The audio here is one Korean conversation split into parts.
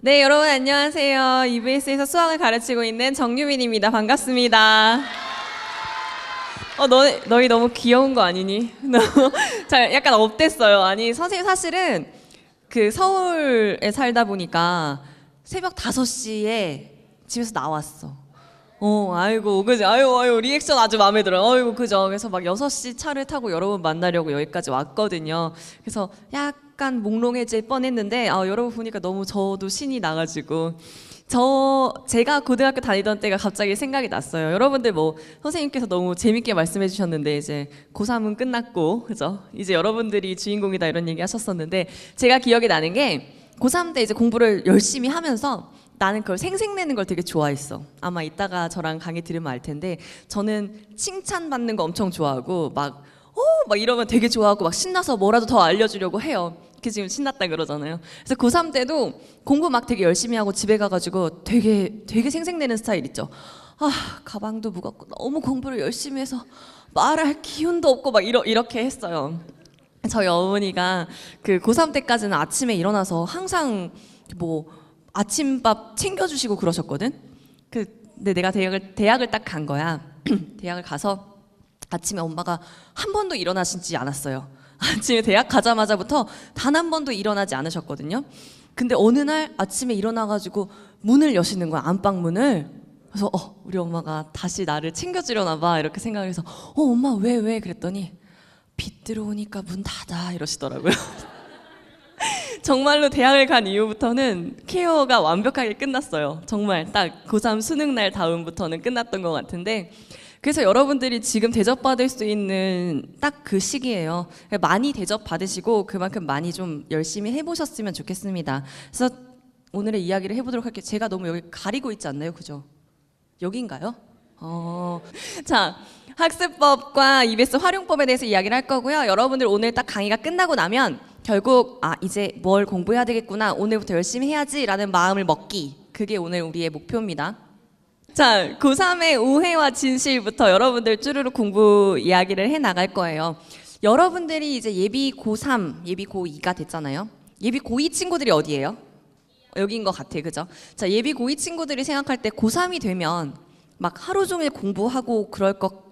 네, 여러분 안녕하세요. EBS에서 수학을 가르치고 있는 정유민입니다. 반갑습니다. 너희 너무 귀여운 거 아니니? 잘 약간 업됐어요. 아니, 선생님 사실은 그 서울에 살다 보니까 새벽 5시에 집에서 나왔어. 아이고, 그지? 아유, 리액션 아주 마음에 들어요. 아이고, 그죠? 그래서 막 6시 차를 타고 여러분 만나려고 여기까지 왔거든요. 그래서 약간 몽롱해질 뻔했는데, 여러분 보니까 너무 저도 신이 나가지고. 제가 고등학교 다니던 때가 갑자기 생각이 났어요. 여러분들 선생님께서 너무 재밌게 말씀해 주셨는데, 이제 고3은 끝났고, 그죠? 이제 여러분들이 주인공이다 이런 얘기 하셨었는데, 제가 기억이 나는 게, 고3 때 이제 공부를 열심히 하면서, 나는 그걸 생색내는 걸 되게 좋아했어. 아마 이따가 저랑 강의 들으면 알 텐데 저는 칭찬받는 거 엄청 좋아하고 막 이러면 되게 좋아하고 막 신나서 뭐라도 더 알려주려고 해요. 그 지금 신났다 그러잖아요. 그래서 고3 때도 공부 막 되게 열심히 하고 집에 가가지고 되게 생색내는 스타일 있죠. 가방도 무겁고 너무 공부를 열심히 해서 말할 기운도 없고 막 이렇게 했어요. 저희 어머니가 그 고3 때까지는 아침에 일어나서 항상 아침밥 챙겨주시고 그러셨거든. 근데 내가 대학을 딱 간 거야. 대학을 가서 아침에 엄마가 한 번도 일어나시지 않았어요. 아침에 대학 가자마자부터 단 한 번도 일어나지 않으셨거든요. 근데 어느 날 아침에 일어나가지고 문을 여시는 거야, 안방 문을. 그래서 우리 엄마가 다시 나를 챙겨주려나 봐 이렇게 생각을 해서 엄마 왜 그랬더니 빛 들어오니까 문 닫아 이러시더라고요. 정말로 대학을 간 이후부터는 케어가 완벽하게 끝났어요. 정말 딱 고3 수능날 다음부터는 끝났던 것 같은데, 그래서 여러분들이 지금 대접받을 수 있는 딱 그 시기예요. 많이 대접받으시고 그만큼 많이 좀 열심히 해보셨으면 좋겠습니다. 그래서 오늘의 이야기를 해보도록 할게요. 제가 너무 여기 가리고 있지 않나요? 그죠? 여기인가요? 자, 학습법과 EBS 활용법에 대해서 이야기를 할 거고요. 여러분들 오늘 딱 강의가 끝나고 나면 결국 이제 뭘 공부해야 되겠구나, 오늘부터 열심히 해야지 라는 마음을 먹기, 그게 오늘 우리의 목표입니다. 자, 고3의 오해와 진실부터 여러분들 쭈루룩 공부 이야기를 해 나갈 거예요. 여러분들이 이제 예비 고3, 예비 고2가 됐잖아요. 예비 고2 친구들이 어디예요? 여기인 것 같아, 그죠? 자, 예비 고2 친구들이 생각할 때 고3이 되면 막 하루 종일 공부하고 그럴 것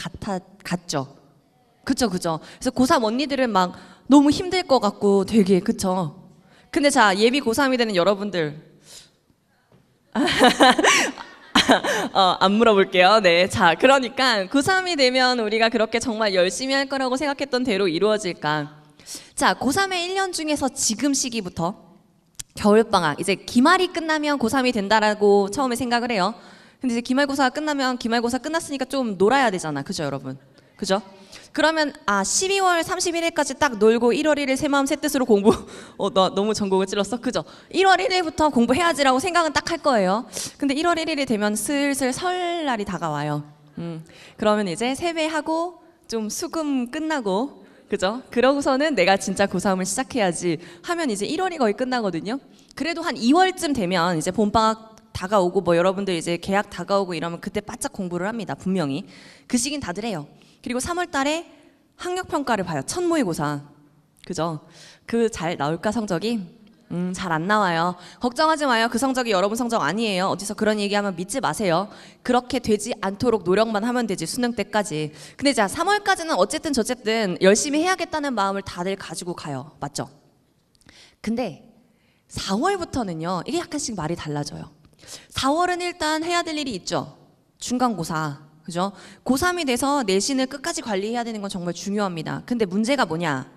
같죠? 그쵸. 그래서 고3 언니들은 막 너무 힘들 것 같고 되게, 그쵸? 근데 자, 예비 고3이 되는 여러분들. 안 물어볼게요. 네. 자, 그러니까 고3이 되면 우리가 그렇게 정말 열심히 할 거라고 생각했던 대로 이루어질까? 자, 고3의 1년 중에서 지금 시기부터 겨울방학, 이제 기말이 끝나면 고3이 된다라고 처음에 생각을 해요. 근데 이제 기말고사 끝나면 기말고사 끝났으니까 좀 놀아야 되잖아. 그죠, 여러분? 그죠? 그러면 12월 31일까지 딱 놀고 1월 1일 새 마음 새 뜻으로 공부. 너 너무 전곡을 찔렀어. 그죠? 1월 1일부터 공부해야지라고 생각은 딱 할 거예요. 근데 1월 1일이 되면 슬슬 설날이 다가와요. 그러면 이제 세배하고 좀 수금 끝나고, 그죠? 그러고서는 내가 진짜 고3을 시작해야지 하면 이제 1월이 거의 끝나거든요. 그래도 한 2월쯤 되면 이제 봄방학 다가오고 여러분들 이제 개학 다가오고 이러면 그때 바짝 공부를 합니다. 분명히. 그 시긴 다들 해요. 그리고 3월 달에 학력평가를 봐요. 첫 모의고사. 그죠? 그 잘 나올까 성적이? 잘 안 나와요. 걱정하지 마요. 그 성적이 여러분 성적 아니에요. 어디서 그런 얘기하면 믿지 마세요. 그렇게 되지 않도록 노력만 하면 되지, 수능 때까지. 근데 자, 3월까지는 어쨌든 저쨌든 열심히 해야겠다는 마음을 다들 가지고 가요. 맞죠? 근데 4월부터는요, 이게 약간씩 말이 달라져요. 4월은 일단 해야 될 일이 있죠. 중간고사. 그죠? 고3이 돼서 내신을 끝까지 관리해야 되는 건 정말 중요합니다. 근데 문제가 뭐냐?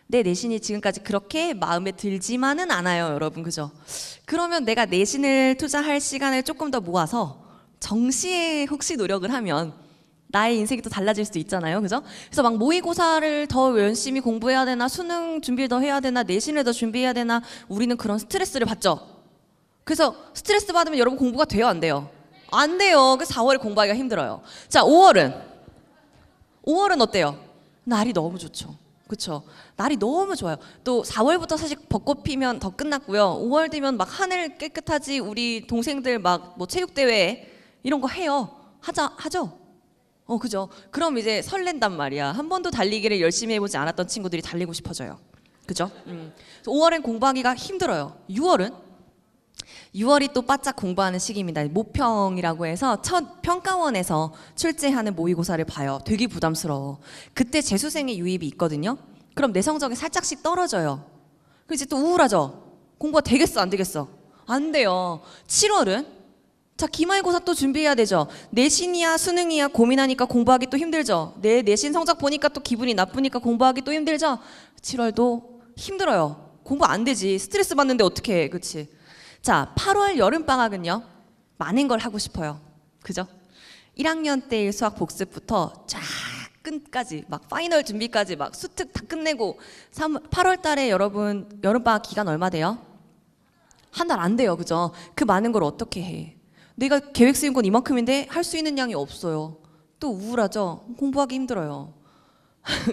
내 내신이 지금까지 그렇게 마음에 들지만은 않아요, 여러분. 그죠? 그러면 내가 내신을 투자할 시간을 조금 더 모아서 정시에 혹시 노력을 하면 나의 인생이 또 달라질 수도 있잖아요. 그죠? 그래서 막 모의고사를 더 열심히 공부해야 되나, 수능 준비를 더 해야 되나, 내신을 더 준비해야 되나, 우리는 그런 스트레스를 받죠. 그래서 스트레스 받으면 여러분 공부가 돼요, 안 돼요? 안 돼요. 그래서 4월에 공부하기가 힘들어요. 자, 5월은 어때요? 날이 너무 좋죠. 그쵸? 날이 너무 좋아요. 또 4월부터 사실 벚꽃 피면 더 끝났고요. 5월 되면 막 하늘 깨끗하지, 우리 동생들 막 체육대회 이런 거 해요. 하죠? 그죠? 그럼 이제 설렌단 말이야. 한 번도 달리기를 열심히 해보지 않았던 친구들이 달리고 싶어져요. 그죠? 5월엔 공부하기가 힘들어요. 6월은 6월이 또 바짝 공부하는 시기입니다. 모평이라고 해서 첫 평가원에서 출제하는 모의고사를 봐요. 되게 부담스러워. 그때 재수생의 유입이 있거든요. 그럼 내 성적이 살짝씩 떨어져요. 그럼 이제 또 우울하죠. 공부가 되겠어 안 되겠어? 안 돼요. 7월은 자 기말고사 또 준비해야 되죠. 내신이야 수능이야 고민하니까 공부하기 또 힘들죠. 내 내신 성적 보니까 또 기분이 나쁘니까 공부하기 또 힘들죠. 7월도 힘들어요. 공부 안 되지. 스트레스 받는데 어떻게 해. 그치? 자 8월 여름방학은요. 많은 걸 하고 싶어요. 그죠? 1학년 때 수학 복습부터 쫙 끝까지 막 파이널 준비까지 막 수특 다 끝내고 8월 달에 여러분 여름방학 기간 얼마 돼요? 한 달 안 돼요. 그죠? 그 많은 걸 어떻게 해? 내가 계획 세운 건 이만큼인데 할 수 있는 양이 없어요. 또 우울하죠? 공부하기 힘들어요.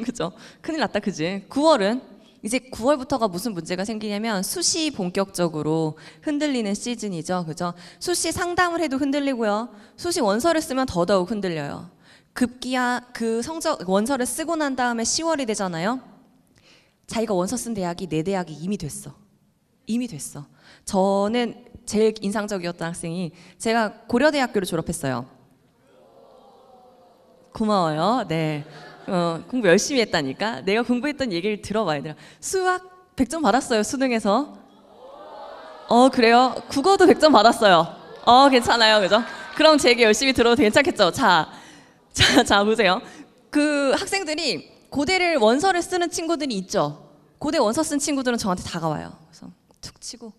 그죠? 큰일 났다, 그지? 9월은 이제 9월부터가 무슨 문제가 생기냐면 수시 본격적으로 흔들리는 시즌이죠. 그죠? 수시 상담을 해도 흔들리고요. 수시 원서를 쓰면 더더욱 흔들려요. 급기야 그 성적 원서를 쓰고 난 다음에 10월이 되잖아요. 자기가 원서 쓴 대학이 내 대학이 이미 됐어. 이미 됐어. 저는 제일 인상적이었던 학생이 제가 고려대학교를 졸업했어요. 고마워요. 네. 공부 열심히 했다니까. 내가 공부했던 얘기를 들어봐 얘들아. 수학 100점 받았어요. 수능에서. 그래요? 국어도 100점 받았어요. 괜찮아요. 그죠? 그럼 제 얘기 열심히 들어도 괜찮겠죠? 자, 보세요. 그 학생들이 고대를 원서를 쓰는 친구들이 있죠. 고대 원서 쓴 친구들은 저한테 다가와요. 그래서 툭 치고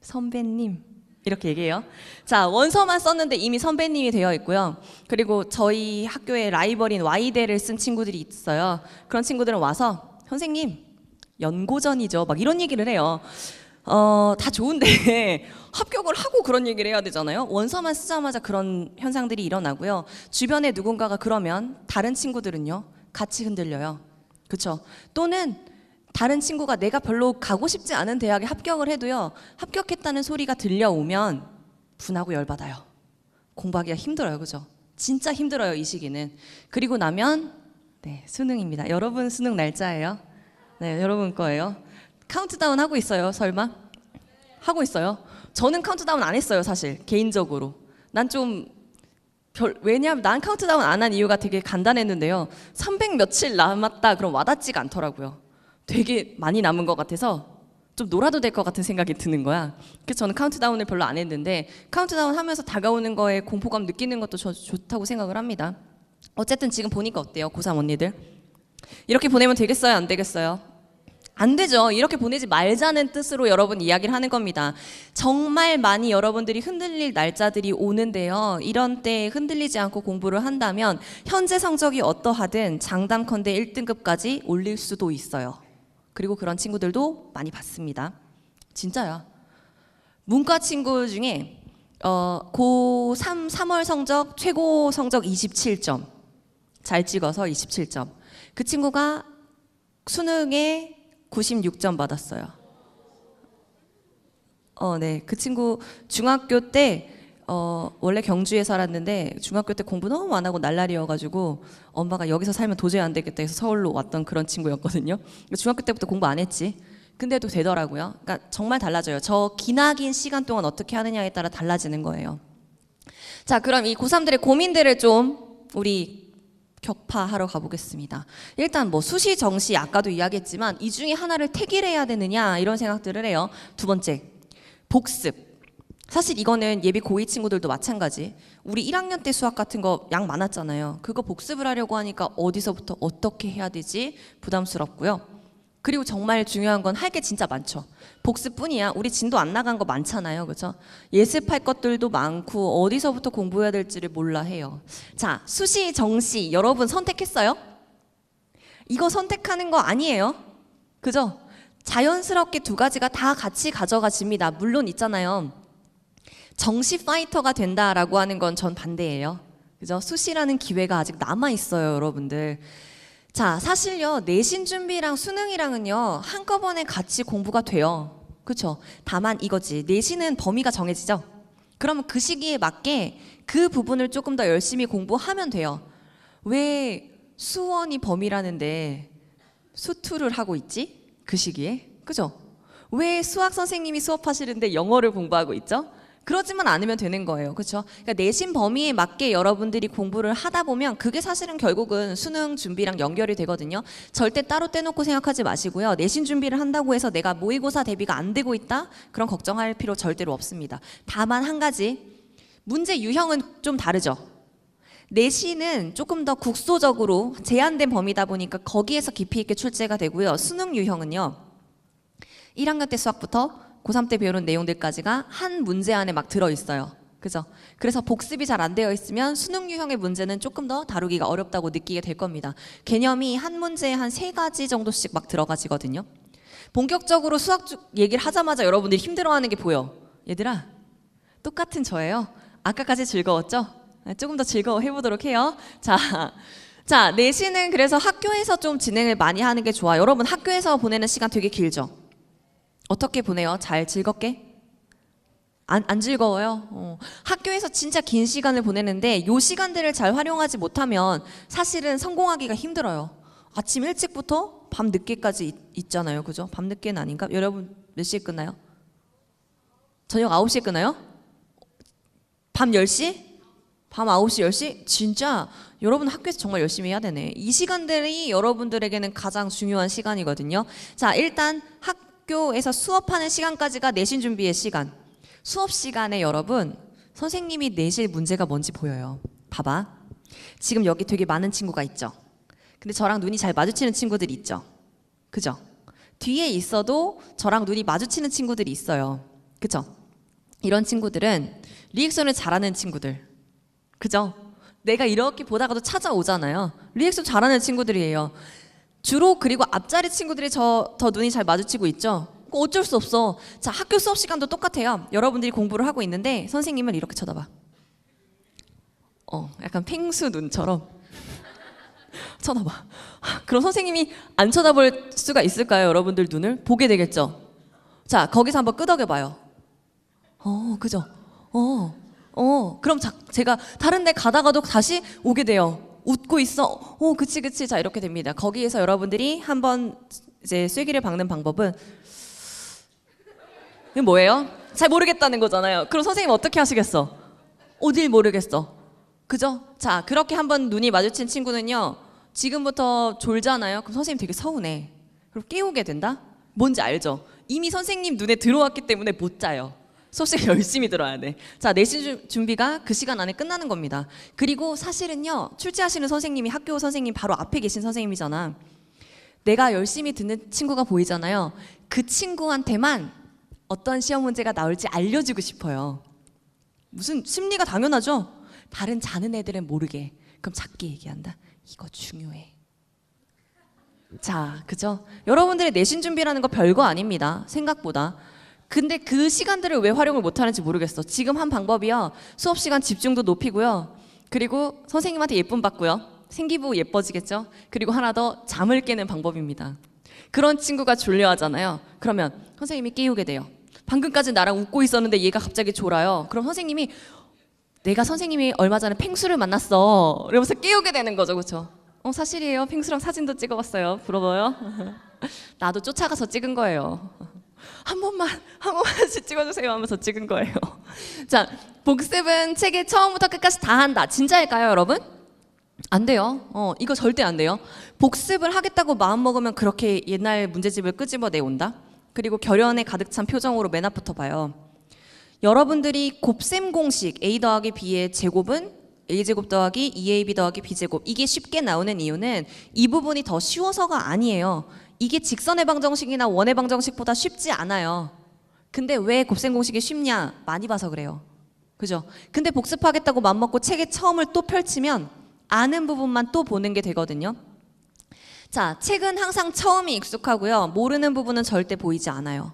선배님 이렇게 얘기해요. 자, 원서만 썼는데 이미 선배님이 되어 있고요. 그리고 저희 학교에 라이벌인 Y대를 쓴 친구들이 있어요. 그런 친구들은 와서 선생님 연고전이죠. 막 이런 얘기를 해요. 다 좋은데 합격을 하고 그런 얘기를 해야 되잖아요. 원서만 쓰자마자 그런 현상들이 일어나고요. 주변에 누군가가 그러면 다른 친구들은요. 같이 흔들려요. 그렇죠? 또는 다른 친구가 내가 별로 가고 싶지 않은 대학에 합격을 해도요. 합격했다는 소리가 들려오면 분하고 열받아요. 공부하기가 힘들어요. 그죠? 진짜 힘들어요. 이 시기는. 그리고 나면 네, 수능입니다. 여러분 수능 날짜예요. 네, 여러분 거예요. 카운트다운 하고 있어요. 설마? 하고 있어요. 저는 카운트다운 안 했어요. 사실 개인적으로. 왜냐하면 난 카운트다운 안 한 이유가 되게 간단했는데요. 300 며칠 남았다 그럼 와닿지가 않더라고요. 되게 많이 남은 것 같아서 좀 놀아도 될 것 같은 생각이 드는 거야. 그래서 저는 카운트다운을 별로 안 했는데 카운트다운 하면서 다가오는 거에 공포감 느끼는 것도 좋다고 생각을 합니다. 어쨌든 지금 보니까 어때요? 고3 언니들? 이렇게 보내면 되겠어요? 안 되겠어요? 안 되죠. 이렇게 보내지 말자는 뜻으로 여러분 이야기를 하는 겁니다. 정말 많이 여러분들이 흔들릴 날짜들이 오는데요. 이런 때 흔들리지 않고 공부를 한다면 현재 성적이 어떠하든 장담컨대 1등급까지 올릴 수도 있어요. 그리고 그런 친구들도 많이 봤습니다. 진짜야. 문과 친구 중에 고3 3월 성적 최고 성적 27점. 잘 찍어서 27점. 그 친구가 수능에 96점 받았어요. 네. 그 친구 중학교 때 원래 경주에 살았는데 중학교 때 공부 너무 안 하고 날라리여가지고 엄마가 여기서 살면 도저히 안 되겠다 해서 서울로 왔던 그런 친구였거든요. 중학교 때부터 공부 안 했지. 근데도 되더라고요. 그러니까 정말 달라져요. 저 기나긴 시간 동안 어떻게 하느냐에 따라 달라지는 거예요. 자, 그럼 이 고3들의 고민들을 좀 우리 격파하러 가보겠습니다. 일단 뭐 수시, 정시 아까도 이야기했지만 이 중에 하나를 택일해야 되느냐 이런 생각들을 해요. 두 번째, 복습. 사실 이거는 예비 고2 친구들도 마찬가지. 우리 1학년 때 수학 같은 거 양 많았잖아요. 그거 복습을 하려고 하니까 어디서부터 어떻게 해야 되지? 부담스럽고요. 그리고 정말 중요한 건 할 게 진짜 많죠. 복습뿐이야. 우리 진도 안 나간 거 많잖아요. 그렇죠? 예습할 것들도 많고 어디서부터 공부해야 될지를 몰라 해요. 자, 수시, 정시 여러분 선택했어요? 이거 선택하는 거 아니에요. 그죠? 자연스럽게 두 가지가 다 같이 가져가집니다. 물론 있잖아요. 정시 파이터가 된다라고 하는 건 전 반대예요. 그죠? 수시라는 기회가 아직 남아 있어요, 여러분들. 자, 사실요, 내신 준비랑 수능이랑은요, 한꺼번에 같이 공부가 돼요. 그렇죠? 다만 이거지. 내신은 범위가 정해지죠? 그러면 그 시기에 맞게 그 부분을 조금 더 열심히 공부하면 돼요. 왜 수원이 범위라는데 수투를 하고 있지? 그 시기에? 그죠? 왜 수학 선생님이 수업하시는데 영어를 공부하고 있죠? 그러지만 않으면 되는 거예요. 그렇죠? 그러니까 내신 범위에 맞게 여러분들이 공부를 하다 보면 그게 사실은 결국은 수능 준비랑 연결이 되거든요. 절대 따로 떼놓고 생각하지 마시고요. 내신 준비를 한다고 해서 내가 모의고사 대비가 안 되고 있다? 그런 걱정할 필요 절대로 없습니다. 다만 한 가지, 문제 유형은 좀 다르죠. 내신은 조금 더 국소적으로 제한된 범위다 보니까 거기에서 깊이 있게 출제가 되고요. 수능 유형은요, 1학년 때 수학부터 고3 때 배우는 내용들까지가 한 문제 안에 막 들어있어요. 그죠? 그래서 복습이 잘 안 되어 있으면 수능 유형의 문제는 조금 더 다루기가 어렵다고 느끼게 될 겁니다. 개념이 한 문제에 한 3가지 정도씩 막 들어가지거든요. 본격적으로 수학 얘기를 하자마자 여러분들이 힘들어하는 게 보여. 얘들아, 똑같은 저예요. 아까까지 즐거웠죠? 조금 더 즐거워해보도록 해요. 자, 내신은 그래서 학교에서 좀 진행을 많이 하는 게 좋아요. 여러분 학교에서 보내는 시간 되게 길죠? 어떻게 보내요? 잘 즐겁게? 안 즐거워요? 학교에서 진짜 긴 시간을 보내는데 요 시간들을 잘 활용하지 못하면 사실은 성공하기가 힘들어요. 아침 일찍부터 밤 늦게까지 있잖아요. 그죠? 밤 늦게는 아닌가? 여러분 몇 시에 끝나요? 저녁 9시에 끝나요? 밤 10시? 밤 9시, 10시? 진짜 여러분 학교에서 정말 열심히 해야 되네. 이 시간들이 여러분들에게는 가장 중요한 시간이거든요. 자, 일단 학교에서 수업하는 시간까지가 내신 준비의 시간. 수업 시간에 여러분 선생님이 내실 문제가 뭔지 보여요. 봐봐. 지금 여기 되게 많은 친구가 있죠. 근데 저랑 눈이 잘 마주치는 친구들이 있죠. 그죠? 뒤에 있어도 저랑 눈이 마주치는 친구들이 있어요. 그죠? 이런 친구들은 리액션을 잘하는 친구들. 그죠? 내가 이렇게 보다가도 찾아오잖아요. 리액션 잘하는 친구들이에요. 주로 그리고 앞자리 친구들이 더 눈이 잘 마주치고 있죠. 어쩔 수 없어. 자, 학교 수업 시간도 똑같아요. 여러분들이 공부를 하고 있는데 선생님은 이렇게 쳐다봐. 약간 펭수 눈처럼 쳐다봐. 그럼 선생님이 안 쳐다볼 수가 있을까요? 여러분들 눈을 보게 되겠죠. 자, 거기서 한번 끄덕여 봐요. 그죠? 그럼 제가 다른 데 가다가도 다시 오게 돼요. 웃고 있어. 그치. 자, 이렇게 됩니다. 거기에서 여러분들이 한번 이제 쐐기를 박는 방법은 이게 뭐예요? 잘 모르겠다는 거잖아요. 그럼 선생님 어떻게 하시겠어? 어딜 모르겠어. 그죠? 자, 그렇게 한번 눈이 마주친 친구는요, 지금부터 졸잖아요. 그럼 선생님 되게 서운해. 그럼 깨우게 된다? 뭔지 알죠? 이미 선생님 눈에 들어왔기 때문에 못 자요. 수업 시간 열심히 들어야 돼. 자, 내신 준비가 그 시간 안에 끝나는 겁니다. 그리고 사실은요, 출제하시는 선생님이 학교 선생님 바로 앞에 계신 선생님이잖아. 내가 열심히 듣는 친구가 보이잖아요. 그 친구한테만 어떤 시험 문제가 나올지 알려주고 싶어요. 무슨 심리가 당연하죠? 다른 자는 애들은 모르게. 그럼 작게 얘기한다. 이거 중요해. 자, 그죠? 여러분들의 내신 준비라는 거 별거 아닙니다. 생각보다. 근데 그 시간들을 왜 활용을 못하는지 모르겠어. 지금 한 방법이요, 수업 시간 집중도 높이고요, 그리고 선생님한테 예쁨 받고요, 생기부 예뻐지겠죠? 그리고 하나 더, 잠을 깨는 방법입니다. 그런 친구가 졸려하잖아요. 그러면 선생님이 깨우게 돼요. 방금까지 나랑 웃고 있었는데 얘가 갑자기 졸아요. 그럼 선생님이, 내가 선생님이 얼마 전에 펭수를 만났어, 이러면서 깨우게 되는 거죠. 그렇죠? 사실이에요. 펭수랑 사진도 찍어봤어요. 부러워요? 나도 쫓아가서 찍은 거예요. 한 번만씩 찍어주세요 하면서 찍은 거예요. 자, 복습은 책의 처음부터 끝까지 다 한다. 진짜일까요, 여러분? 안 돼요. 이거 절대 안 돼요. 복습을 하겠다고 마음먹으면 그렇게 옛날 문제집을 끄집어내 온다. 그리고 결연에 가득 찬 표정으로 맨 앞부터 봐요. 여러분들이 곱셈 공식 a 더하기 b의 제곱은 a제곱 더하기 2ab 더하기 b제곱, 이게 쉽게 나오는 이유는 이 부분이 더 쉬워서가 아니에요. 이게 직선의 방정식이나 원의 방정식보다 쉽지 않아요. 근데 왜 곱셈 공식이 쉽냐? 많이 봐서 그래요. 그죠? 근데 복습하겠다고 맘먹고 책의 처음을 또 펼치면 아는 부분만 또 보는 게 되거든요. 자, 책은 항상 처음이 익숙하고요, 모르는 부분은 절대 보이지 않아요.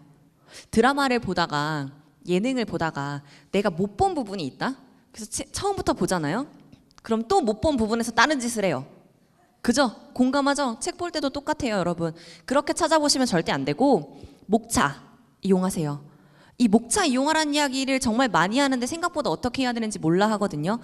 드라마를 보다가, 예능을 보다가 내가 못 본 부분이 있다? 그래서 처음부터 보잖아요. 그럼 또 못 본 부분에서 다른 짓을 해요. 그죠? 공감하죠? 책 볼 때도 똑같아요, 여러분. 그렇게 찾아보시면 절대 안 되고, 목차 이용하세요. 이 목차 이용하라는 이야기를 정말 많이 하는데 생각보다 어떻게 해야 되는지 몰라 하거든요.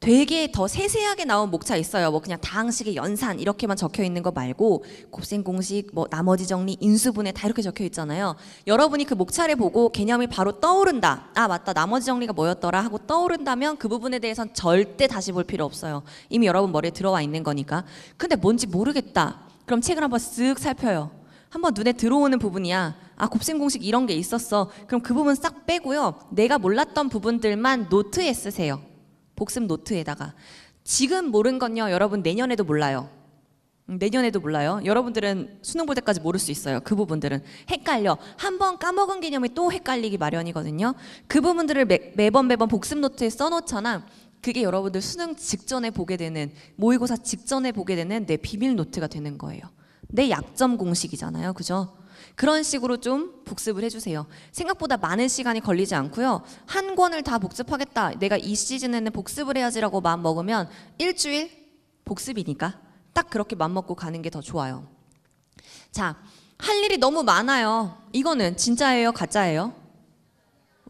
되게 더 세세하게 나온 목차 있어요. 뭐 그냥 다항식의 연산 이렇게만 적혀 있는 거 말고 곱셈 공식, 뭐 나머지 정리, 인수분해 다 이렇게 적혀 있잖아요. 여러분이 그 목차를 보고 개념이 바로 떠오른다. 아 맞다, 나머지 정리가 뭐였더라 하고 떠오른다면 그 부분에 대해선 절대 다시 볼 필요 없어요. 이미 여러분 머리에 들어와 있는 거니까. 근데 뭔지 모르겠다. 그럼 책을 한번 쓱 살펴요. 한번 눈에 들어오는 부분이야. 아 곱셈 공식 이런 게 있었어. 그럼 그 부분 싹 빼고요. 내가 몰랐던 부분들만 노트에 쓰세요. 복습 노트에다가. 지금 모른 건요, 여러분 내년에도 몰라요. 내년에도 몰라요. 여러분들은 수능 볼 때까지 모를 수 있어요. 그 부분들은 헷갈려. 한번 까먹은 개념이 또 헷갈리기 마련이거든요. 그 부분들을 매번 복습 노트에 써놓잖아. 그게 여러분들 수능 직전에 보게 되는, 모의고사 직전에 보게 되는 내 비밀 노트가 되는 거예요. 내 약점 공식이잖아요. 그죠? 그런 식으로 좀 복습을 해주세요. 생각보다 많은 시간이 걸리지 않고요. 한 권을 다 복습하겠다. 내가 이 시즌에는 복습을 해야지라고 마음 먹으면 일주일 복습이니까 딱 그렇게 마음 먹고 가는 게 더 좋아요. 자, 할 일이 너무 많아요. 이거는 진짜예요? 가짜예요?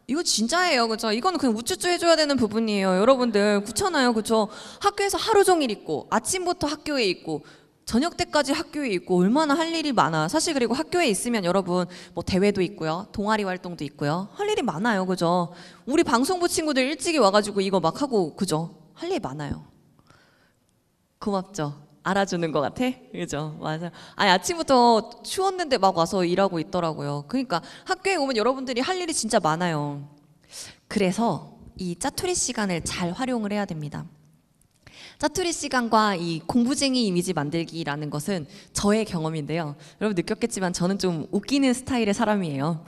이거 진짜예요. 그죠? 이거는 그냥 우쭈쭈 해줘야 되는 부분이에요. 여러분들 그렇잖아요. 그죠? 학교에서 하루 종일 있고 아침부터 학교에 있고 저녁 때까지 학교에 있고 얼마나 할 일이 많아. 사실 그리고 학교에 있으면 여러분 뭐 대회도 있고요. 동아리 활동도 있고요. 할 일이 많아요. 그죠? 우리 방송부 친구들 일찍이 와가지고 이거 막 하고 그죠? 할 일이 많아요. 고맙죠? 알아주는 것 같아? 그죠? 맞아. 아니 아침부터 추웠는데 막 와서 일하고 있더라고요. 그러니까 학교에 오면 여러분들이 할 일이 진짜 많아요. 그래서 이 짜투리 시간을 잘 활용을 해야 됩니다. 짜투리 시간과 이 공부쟁이 이미지 만들기라는 것은 저의 경험인데요. 여러분 느꼈겠지만 저는 좀 웃기는 스타일의 사람이에요.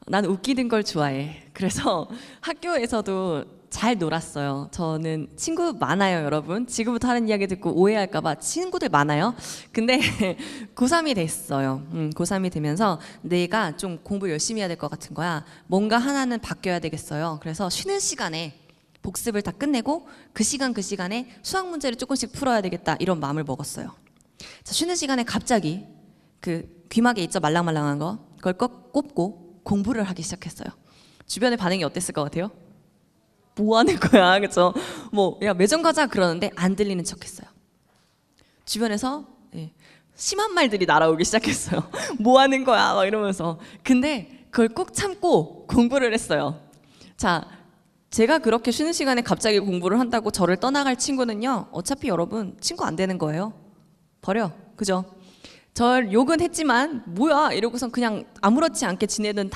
난 웃기는 걸 좋아해. 그래서 학교에서도 잘 놀았어요. 저는 친구 많아요, 여러분. 지금부터 하는 이야기 듣고 오해할까봐 친구들 많아요. 근데 고3이 됐어요. 고3이 되면서 내가 좀 공부 열심히 해야 될 것 같은 거야. 뭔가 하나는 바뀌어야 되겠어요. 그래서 쉬는 시간에 복습을 다 끝내고 그 시간에 수학 문제를 조금씩 풀어야 되겠다 이런 마음을 먹었어요. 자, 쉬는 시간에 갑자기 그 귀마개 있죠? 말랑말랑한 거 그걸 꼽고 공부를 하기 시작했어요. 주변의 반응이 어땠을 것 같아요? 뭐 하는 거야? 그쵸? 뭐 야 매점 가자 그러는데 안 들리는 척했어요. 주변에서 심한 말들이 날아오기 시작했어요. 뭐 하는 거야? 막 이러면서. 근데 그걸 꾹 참고 공부를 했어요. 자, 제가 그렇게 쉬는 시간에 갑자기 공부를 한다고 저를 떠나갈 친구는요, 어차피 여러분 친구 안 되는 거예요. 버려. 그죠? 절 욕은 했지만 뭐야 이러고선 그냥 아무렇지 않게 지내던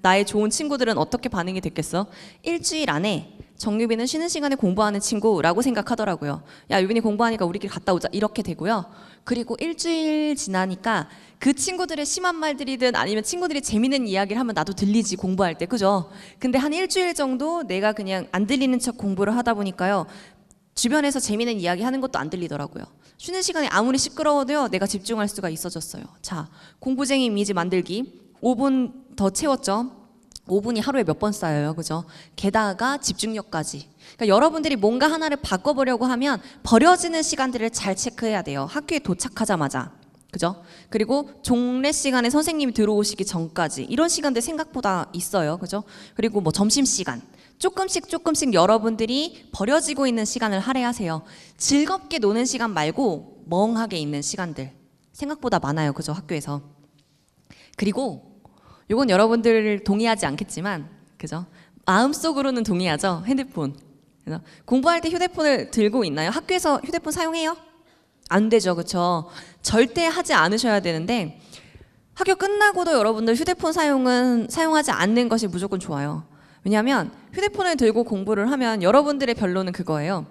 나의 좋은 친구들은 어떻게 반응이 됐겠어? 일주일 안에 정유빈은 쉬는 시간에 공부하는 친구라고 생각하더라고요. 야, 유빈이 공부하니까 우리끼리 갔다 오자 이렇게 되고요. 그리고 일주일 지나니까 그 친구들의 심한 말들이든 아니면 친구들이 재밌는 이야기를 하면 나도 들리지 공부할 때. 그죠? 근데 한 일주일 정도 내가 그냥 안 들리는 척 공부를 하다 보니까요. 주변에서 재밌는 이야기 하는 것도 안 들리더라고요. 쉬는 시간에 아무리 시끄러워도요. 내가 집중할 수가 있어졌어요. 자, 공부쟁이 이미지 만들기 5분 더 채웠죠. 5분이 하루에 몇 번 쌓여요. 그죠? 게다가 집중력까지. 그러니까 여러분들이 뭔가 하나를 바꿔보려고 하면 버려지는 시간들을 잘 체크해야 돼요. 학교에 도착하자마자. 그죠? 그리고 종례 시간에 선생님이 들어오시기 전까지 이런 시간들 생각보다 있어요. 그죠? 그리고 뭐 점심시간. 조금씩 여러분들이 버려지고 있는 시간을 할애하세요. 즐겁게 노는 시간 말고 멍하게 있는 시간들. 생각보다 많아요. 그죠? 학교에서. 그리고 이건 여러분들 동의하지 않겠지만, 그죠? 마음속으로는 동의하죠. 핸드폰. 그래서 공부할 때 휴대폰을 들고 있나요? 학교에서 휴대폰 사용해요? 안 되죠, 그렇죠? 절대 하지 않으셔야 되는데 학교 끝나고도 여러분들 휴대폰 사용하지 않는 것이 무조건 좋아요. 왜냐하면 휴대폰을 들고 공부를 하면 여러분들의 변로는 그거예요.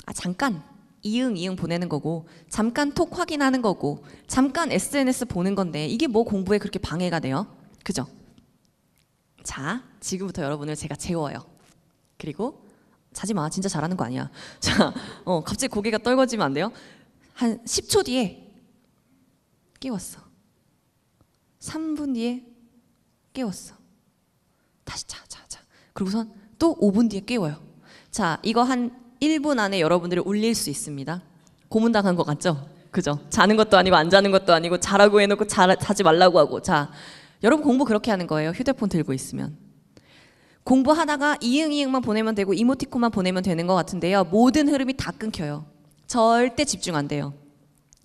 아, 잠깐 이응 보내는 거고, 잠깐 톡 확인하는 거고, 잠깐 SNS 보는 건데 이게 뭐 공부에 그렇게 방해가 돼요? 그죠? 자, 지금부터 여러분을 제가 재워요. 그리고 자지 마. 진짜 잘하는 거 아니야. 자, 갑자기 고개가 떨궈지면 안 돼요. 한 10초 뒤에 깨웠어. 3분 뒤에 깨웠어. 다시 자. 그리고선 또 5분 뒤에 깨워요. 자, 이거 한 1분 안에 여러분들을 울릴 수 있습니다. 고문당한 것 같죠? 그죠? 자는 것도 아니고 안 자는 것도 아니고 자라고 해놓고 자지 말라고 하고. 자, 여러분 공부 그렇게 하는 거예요. 휴대폰 들고 있으면. 공부하다가 이응이응만 보내면 되고 이모티콘만 보내면 되는 것 같은데요. 모든 흐름이 다 끊겨요. 절대 집중 안 돼요.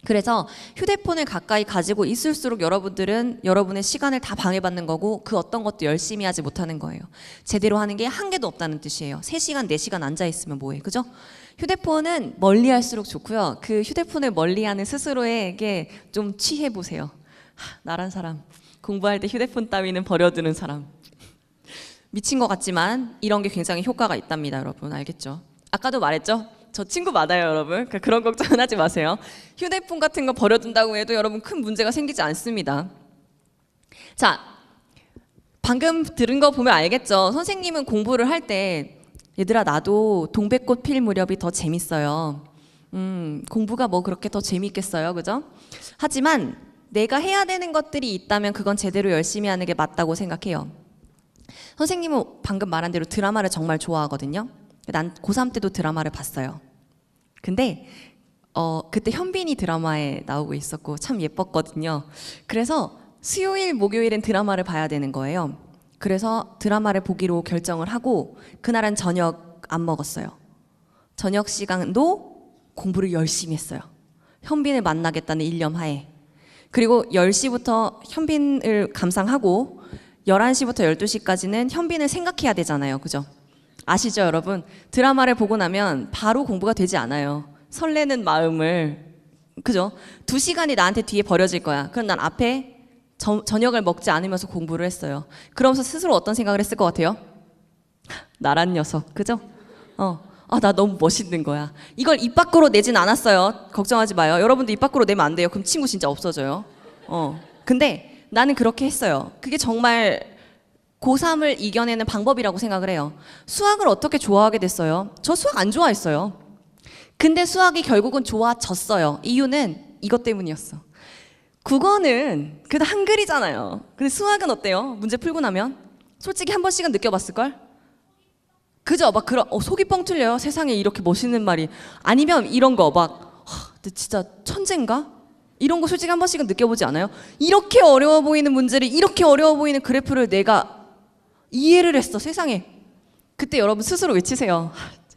그래서 휴대폰을 가까이 가지고 있을수록 여러분들은 여러분의 시간을 다 방해받는 거고 그 어떤 것도 열심히 하지 못하는 거예요. 제대로 하는 게 한 개도 없다는 뜻이에요. 3시간, 4시간 앉아있으면 뭐해, 그죠? 휴대폰은 멀리 할수록 좋고요. 그 휴대폰을 멀리하는 스스로에게 좀 취해보세요. 나란 사람, 공부할 때 휴대폰 따위는 버려두는 사람. 미친 것 같지만 이런 게 굉장히 효과가 있답니다, 여러분. 알겠죠? 아까도 말했죠? 저 친구 많아요, 여러분. 그러니까 그런 걱정은 하지 마세요. 휴대폰 같은 거 버려둔다고 해도 여러분 큰 문제가 생기지 않습니다. 자, 방금 들은 거 보면 알겠죠? 선생님은 공부를 할 때 얘들아 나도 동백꽃 필 무렵이 더 재밌어요. 공부가 뭐 그렇게 더 재밌겠어요, 그죠? 하지만 내가 해야 되는 것들이 있다면 그건 제대로 열심히 하는 게 맞다고 생각해요. 선생님은 방금 말한 대로 드라마를 정말 좋아하거든요. 난 고3 때도 드라마를 봤어요. 근데 그때 현빈이 드라마에 나오고 있었고 참 예뻤거든요. 그래서 수요일, 목요일엔 드라마를 봐야 되는 거예요. 그래서 드라마를 보기로 결정을 하고 그날은 저녁 안 먹었어요. 저녁 시간도 공부를 열심히 했어요. 현빈을 만나겠다는 일념 하에. 그리고 10시부터 현빈을 감상하고 11시부터 12시까지는 현빈을 생각해야 되잖아요. 그죠? 아시죠, 여러분? 드라마를 보고 나면 바로 공부가 되지 않아요. 설레는 마음을, 그죠? 2시간이 나한테 뒤에 버려질 거야. 그럼 난 앞에 저녁을 먹지 않으면서 공부를 했어요. 그러면서 스스로 어떤 생각을 했을 것 같아요? 나란 녀석, 그죠? 나 너무 멋있는 거야. 이걸 입 밖으로 내진 않았어요. 걱정하지 마요. 여러분도 입 밖으로 내면 안 돼요. 그럼 친구 진짜 없어져요. 근데 나는 그렇게 했어요. 그게 정말 고3을 이겨내는 방법이라고 생각을 해요. 수학을 어떻게 좋아하게 됐어요? 저 수학 안 좋아했어요. 근데 수학이 결국은 좋아졌어요. 이유는 이것 때문이었어. 국어는 그래도 한글이잖아요. 근데 수학은 어때요? 문제 풀고 나면 솔직히 한 번씩은 느껴봤을걸? 그죠? 막 그런 속이 뻥 뚫려요. 세상에 이렇게 멋있는 말이. 아니면 이런 거 막 진짜 천재인가? 이런 거 솔직히 한 번씩은 느껴보지 않아요? 이렇게 어려워 보이는 문제를, 이렇게 어려워 보이는 그래프를 내가 이해를 했어, 세상에. 그때 여러분 스스로 외치세요.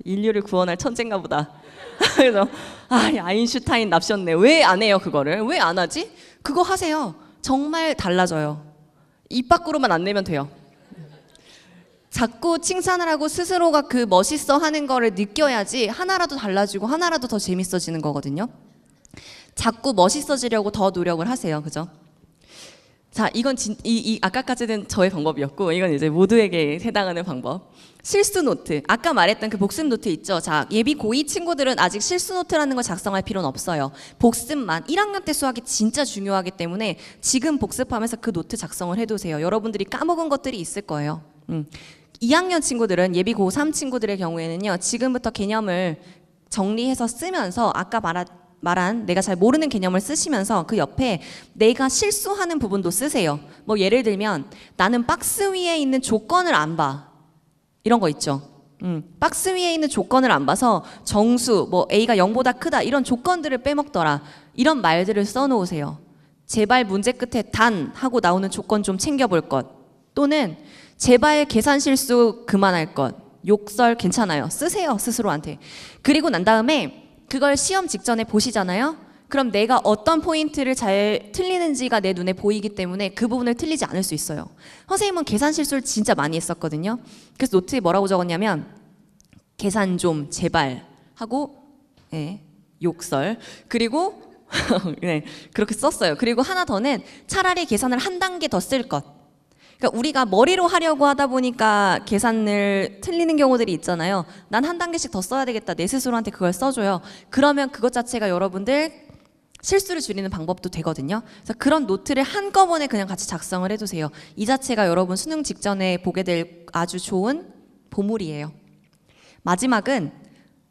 인류를 구원할 천재인가 보다. 그래서 아인슈타인 납셨네. 왜 안 해요, 그거를? 왜 안 하지? 그거 하세요. 정말 달라져요. 입 밖으로만 안 내면 돼요. 자꾸 칭찬을 하고 스스로가 그 멋있어 하는 거를 느껴야지 하나라도 달라지고 하나라도 더 재밌어지는 거거든요. 자꾸 멋있어지려고 더 노력을 하세요. 그죠? 자, 이건 아까까지는 저의 방법이었고 이건 이제 모두에게 해당하는 방법. 실수 노트. 아까 말했던 그 복습 노트 있죠? 자, 예비 고2 친구들은 아직 실수 노트라는 걸 작성할 필요는 없어요. 복습만. 1학년 때 수학이 진짜 중요하기 때문에 지금 복습하면서 그 노트 작성을 해두세요. 여러분들이 까먹은 것들이 있을 거예요. 2학년 친구들은 예비 고3 친구들의 경우에는요. 지금부터 개념을 정리해서 쓰면서 아까 말한 내가 잘 모르는 개념을 쓰시면서 그 옆에 내가 실수하는 부분도 쓰세요. 뭐 예를 들면 나는 박스 위에 있는 조건을 안 봐. 이런 거 있죠. 박스 위에 있는 조건을 안 봐서 정수, 뭐 A가 0보다 크다 이런 조건들을 빼먹더라. 이런 말들을 써놓으세요. 제발 문제 끝에 단 하고 나오는 조건 좀 챙겨볼 것. 또는 제발 계산 실수 그만할 것. 욕설 괜찮아요. 쓰세요, 스스로한테. 그리고 난 다음에 그걸 시험 직전에 보시잖아요. 그럼 내가 어떤 포인트를 잘 틀리는지가 내 눈에 보이기 때문에 그 부분을 틀리지 않을 수 있어요. 선생님은 계산 실수를 진짜 많이 했었거든요. 그래서 노트에 뭐라고 적었냐면 계산 좀 제발 하고 욕설 그리고 네, 그렇게 썼어요. 그리고 하나 더는 차라리 계산을 한 단계 더 쓸 것. 그러니까 우리가 머리로 하려고 하다 보니까 계산을 틀리는 경우들이 있잖아요. 난 한 단계씩 더 써야 되겠다. 내 스스로한테 그걸 써줘요. 그러면 그것 자체가 여러분들 실수를 줄이는 방법도 되거든요. 그래서 그런 노트를 한꺼번에 그냥 같이 작성을 해두세요. 이 자체가 여러분 수능 직전에 보게 될 아주 좋은 보물이에요. 마지막은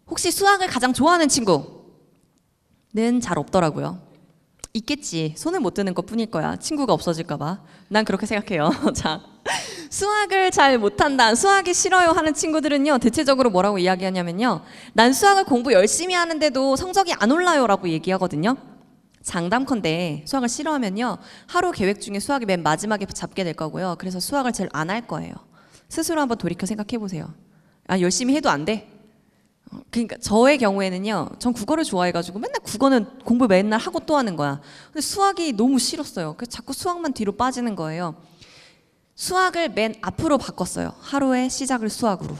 혹시 수학을 가장 좋아하는 친구는 잘 없더라고요. 있겠지. 손을 못 드는 것 뿐일 거야. 친구가 없어질까 봐. 난 그렇게 생각해요. 자, 수학을 잘 못한다, 수학이 싫어요 하는 친구들은요. 대체적으로 뭐라고 이야기하냐면요. 난 수학을 공부 열심히 하는데도 성적이 안 올라요 라고 얘기하거든요. 장담컨대 수학을 싫어하면요. 하루 계획 중에 수학이 맨 마지막에 잡게 될 거고요. 그래서 수학을 제일 안 할 거예요. 스스로 한번 돌이켜 생각해 보세요. 아, 열심히 해도 안 돼? 그러니까 저의 경우에는요, 전 국어를 좋아해가지고 맨날 국어는 공부 맨날 하고 또 하는 거야. 근데 수학이 너무 싫었어요. 그래서 자꾸 수학만 뒤로 빠지는 거예요. 수학을 맨 앞으로 바꿨어요. 하루의 시작을 수학으로.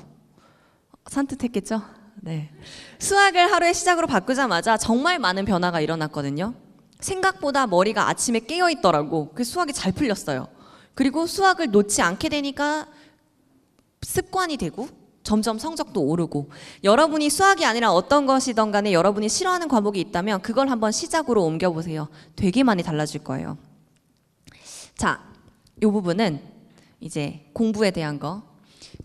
산뜻했겠죠? 네. 수학을 하루의 시작으로 바꾸자마자 정말 많은 변화가 일어났거든요. 생각보다 머리가 아침에 깨어 있더라고. 그 수학이 잘 풀렸어요. 그리고 수학을 놓지 않게 되니까 습관이 되고 점점 성적도 오르고, 여러분이 수학이 아니라 어떤 것이든 간에 여러분이 싫어하는 과목이 있다면 그걸 한번 시작으로 옮겨보세요. 되게 많이 달라질 거예요. 자, 이 부분은 이제 공부에 대한 거.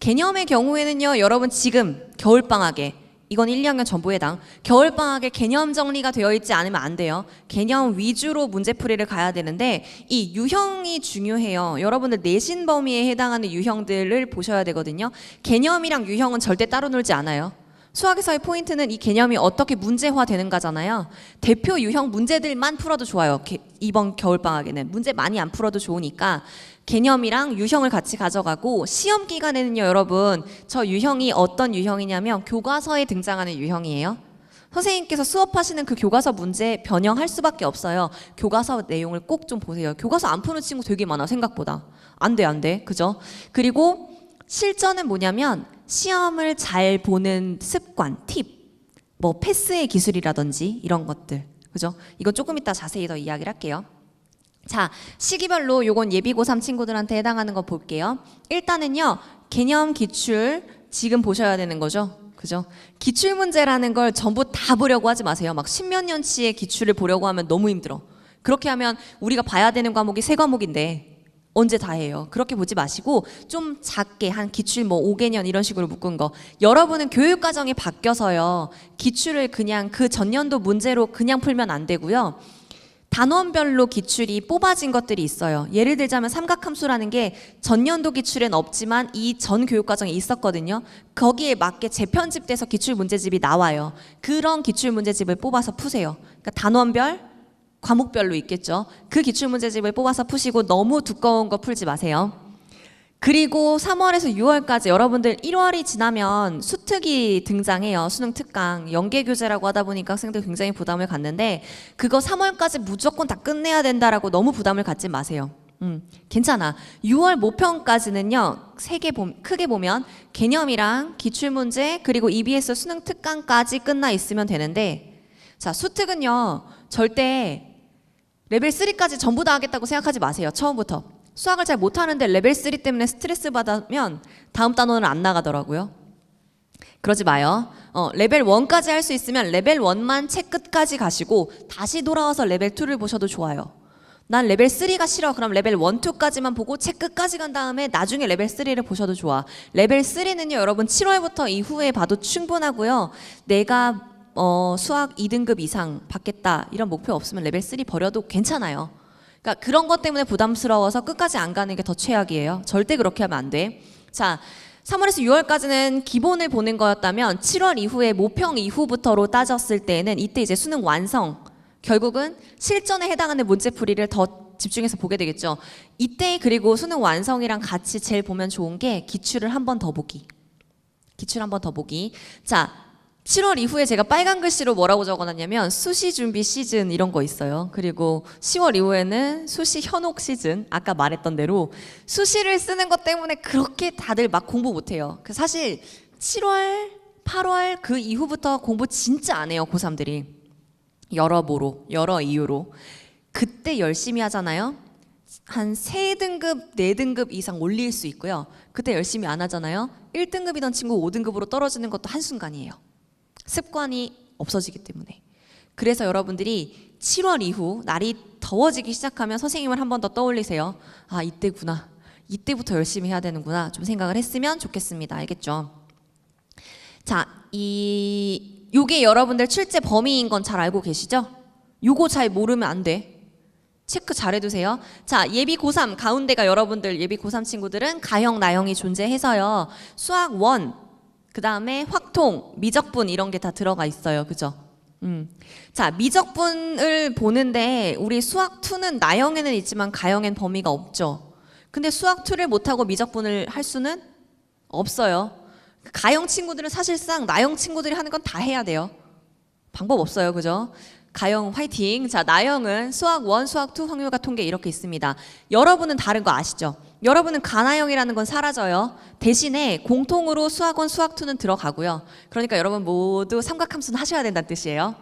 개념의 경우에는요, 여러분 지금 겨울방학에, 이건 1, 2학년 전부에 해당, 겨울방학에 개념 정리가 되어 있지 않으면 안 돼요. 개념 위주로 문제풀이를 가야 되는데 이 유형이 중요해요. 여러분들 내신 범위에 해당하는 유형들을 보셔야 되거든요. 개념이랑 유형은 절대 따로 놀지 않아요. 수학에서의 포인트는 이 개념이 어떻게 문제화되는가잖아요. 대표 유형 문제들만 풀어도 좋아요. 이번 겨울방학에는 문제 많이 안 풀어도 좋으니까 개념이랑 유형을 같이 가져가고, 시험 기간에는요, 여러분, 저 유형이 어떤 유형이냐면 교과서에 등장하는 유형이에요. 선생님께서 수업하시는 그 교과서 문제 변형할 수밖에 없어요. 교과서 내용을 꼭 좀 보세요. 교과서 안 푸는 친구 되게 많아, 생각보다. 안 돼, 그죠? 그리고 실전은 뭐냐면 시험을 잘 보는 습관, 팁, 뭐 패스의 기술이라든지 이런 것들, 그죠? 이건 조금 이따 자세히 더 이야기를 할게요. 자, 시기별로 요건 예비 고3 친구들한테 해당하는 거 볼게요. 일단은요, 개념 기출 지금 보셔야 되는 거죠. 그죠? 기출 문제라는 걸 전부 다 보려고 하지 마세요. 막 십몇 년치의 기출을 보려고 하면 너무 힘들어. 그렇게 하면 우리가 봐야 되는 과목이 3과목인데 언제 다 해요? 그렇게 보지 마시고 좀 작게 한 기출 뭐 5개년 이런 식으로 묶은 거. 여러분은 교육 과정이 바뀌어서요, 기출을 그냥 그 전년도 문제로 그냥 풀면 안 되고요. 단원별로 기출이 뽑아진 것들이 있어요. 예를 들자면 삼각함수라는 게 전년도 기출엔 없지만 이 전 교육과정에 있었거든요. 거기에 맞게 재편집돼서 기출 문제집이 나와요. 그런 기출 문제집을 뽑아서 푸세요. 그러니까 단원별, 과목별로 있겠죠. 그 기출 문제집을 뽑아서 푸시고 너무 두꺼운 거 풀지 마세요. 그리고 3월에서 6월까지 여러분들 1월이 지나면 수특이 등장해요. 수능 특강, 연계교재라고 하다 보니까 학생들 굉장히 부담을 갖는데 그거 3월까지 무조건 다 끝내야 된다라고 너무 부담을 갖지 마세요. 괜찮아. 6월 모평까지는요, 크게 보면 개념이랑 기출문제 그리고 EBS 수능 특강까지 끝나 있으면 되는데, 자, 수특은요 절대 레벨 3까지 전부 다 하겠다고 생각하지 마세요. 처음부터. 수학을 잘 못하는데 레벨 3 때문에 스트레스 받으면 다음 단원을 안 나가더라고요. 그러지 마요. 레벨 1까지 할 수 있으면 레벨 1만 책 끝까지 가시고 다시 돌아와서 레벨 2를 보셔도 좋아요. 난 레벨 3가 싫어. 그럼 레벨 1, 2까지만 보고 책 끝까지 간 다음에 나중에 레벨 3를 보셔도 좋아. 레벨 3는요, 여러분 7월부터 이후에 봐도 충분하고요. 내가 수학 2등급 이상 받겠다 이런 목표 없으면 레벨 3 버려도 괜찮아요. 그러니까 그런 것 때문에 부담스러워서 끝까지 안 가는 게 더 최악이에요. 절대 그렇게 하면 안 돼. 자, 3월에서 6월까지는 기본을 보는 거였다면 7월 이후에 모평 이후부터로 따졌을 때는 이때 이제 수능 완성, 결국은 실전에 해당하는 문제풀이를 더 집중해서 보게 되겠죠. 이때 그리고 수능 완성이랑 같이 제일 보면 좋은 게 기출을 한 번 더 보기. 기출 한 번 더 보기. 자, 7월 이후에 제가 빨간 글씨로 뭐라고 적어놨냐면 수시 준비 시즌 이런 거 있어요. 그리고 10월 이후에는 수시 현혹 시즌, 아까 말했던 대로 수시를 쓰는 것 때문에 그렇게 다들 막 공부 못해요. 사실 7월, 8월 그 이후부터 공부 진짜 안 해요, 고3들이. 여러 이유로. 그때 열심히 하잖아요. 한 3등급, 4등급 이상 올릴 수 있고요. 그때 열심히 안 하잖아요. 1등급이던 친구 5등급으로 떨어지는 것도 한순간이에요. 습관이 없어지기 때문에. 그래서 여러분들이 7월 이후 날이 더워지기 시작하면 선생님을 한 번 더 떠올리세요. 아, 이때구나. 이때부터 열심히 해야 되는구나. 좀 생각을 했으면 좋겠습니다. 알겠죠? 자, 요게 여러분들 출제 범위인 건 잘 알고 계시죠? 요거 잘 모르면 안 돼. 체크 잘 해두세요. 자, 예비 고3 가운데가 여러분들 예비 고3 친구들은 가형, 나형이 존재해서요. 수학 1, 그 다음에 확통, 미적분 이런 게 다 들어가 있어요. 그죠? 자, 미적분을 보는데 우리 수학 2는 나형에는 있지만 가형엔 범위가 없죠. 근데 수학 2를 못하고 미적분을 할 수는 없어요. 가형 친구들은 사실상 나형 친구들이 하는 건 다 해야 돼요. 방법 없어요. 그죠? 가형 화이팅. 자, 나형은 수학 1, 수학 2 확률과 통계 이렇게 있습니다. 여러분은 다른 거 아시죠? 여러분은 가나형이라는 건 사라져요. 대신에 공통으로 수학 1, 수학 2는 들어가고요. 그러니까 여러분 모두 삼각함수는 하셔야 된다는 뜻이에요.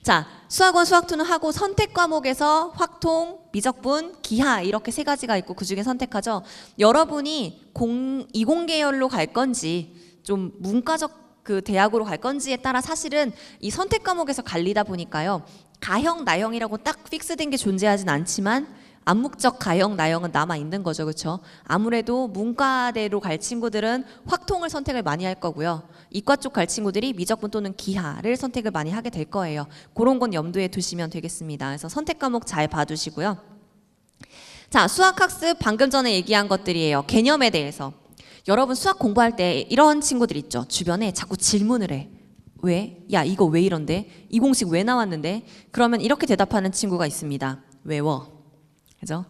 자, 수학 1, 수학 2는 하고 선택 과목에서 확통, 미적분, 기하 이렇게 세 가지가 있고 그중에 선택하죠. 여러분이 이공계열로 갈 건지 좀 문과적 그 대학으로 갈 건지에 따라 사실은 이 선택 과목에서 갈리다 보니까요. 가형, 나형이라고 딱 픽스된 게 존재하진 않지만 암묵적 가형, 나형은 남아 있는 거죠. 그렇죠? 아무래도 문과대로 갈 친구들은 확통을 선택을 많이 할 거고요. 이과 쪽 갈 친구들이 미적분 또는 기하를 선택을 많이 하게 될 거예요. 그런 건 염두에 두시면 되겠습니다. 그래서 선택 과목 잘 봐두시고요. 자, 수학학습 방금 전에 얘기한 것들이에요. 개념에 대해서. 여러분 수학 공부할 때 이런 친구들 있죠. 주변에 자꾸 질문을 해. 왜? 야, 이거 왜 이런데? 이 공식 왜 나왔는데? 그러면 이렇게 대답하는 친구가 있습니다. 외워. 그죠?